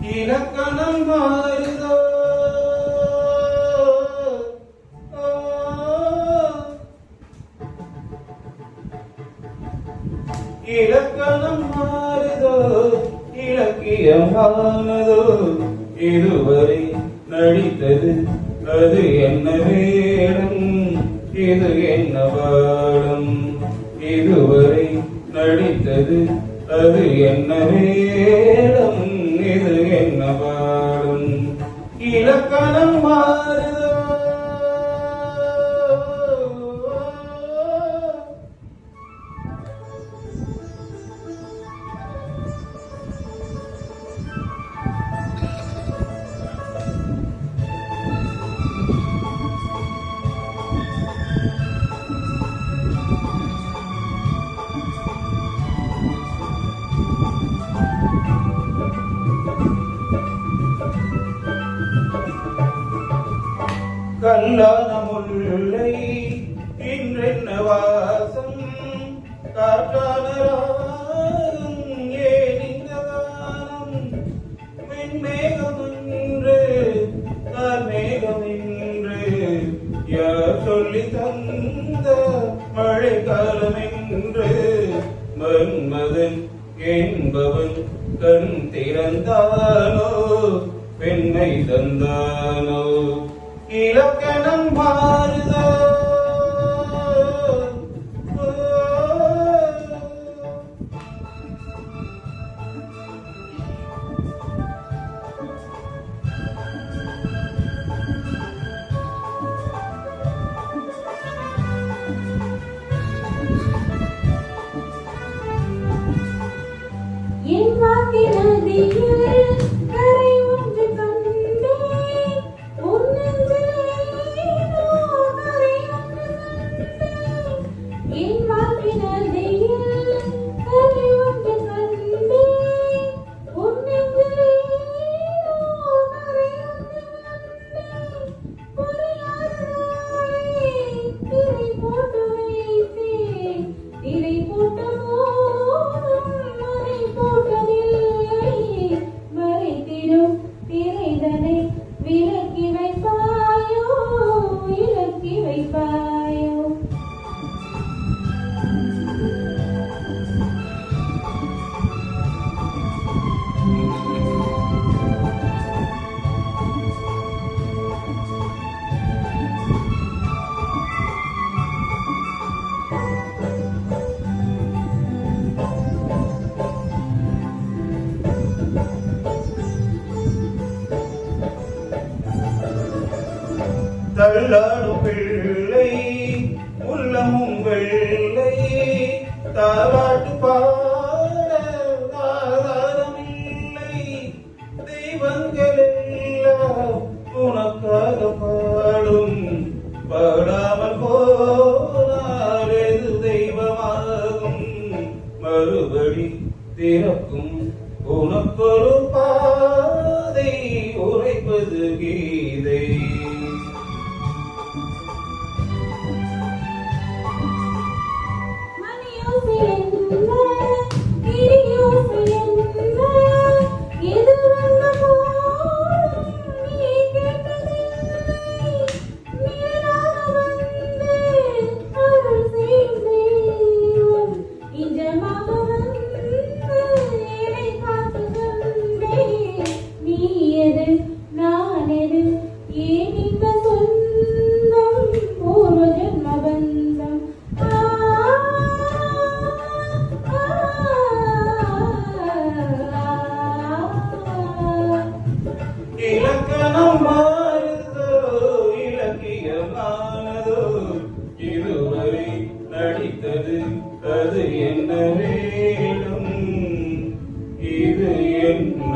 இலக்கணம் மாறுதோ இலக்கணம் மாறுதோ இலக்கியமானதோ இதுவரை நடித்தது அது என்ன வேடம் இது என்ன பாடம் இதுவரை நடித்தது அது என்ன வேடம் இது என்ன பாடம் இலக்கணம் மாறுதோ கல்லான முல்லை இன்றென்ன வாசம் காற்றான ராகம் ஏன் இந்த காலம் விண்மேகம் என்று மேகம் என்று யார் சொல்லி தந்த மழை காலம் என்று மன்மதன் என்பவன் கண் திறந்தானோ பெண்மை தந்தானோ இலக்கணம் மாறுதோ என் வாக்கி நதியில் கரை ஒன்று விலக்கி வைப்பாயோ இலக்கி வைப்பாயோ தள்ளாடும் பிள்ளை உள்ளமும் வெள்ளை தாலாட்டு பாட ஆதாரமில்லை தெய்வங்கள் எல்லாம் உனக்காக பாடும் பாடாமல் போனால் எது தெய்வமாகும் மறுபடி திறக்கும் உனக்கொரு பாதை உரைப்பது கீதை இலக்கணம் மாறுதோ இலக்கியமானதோ இதுவரை நடித்தது அது என்ன வேடம் இது என்ன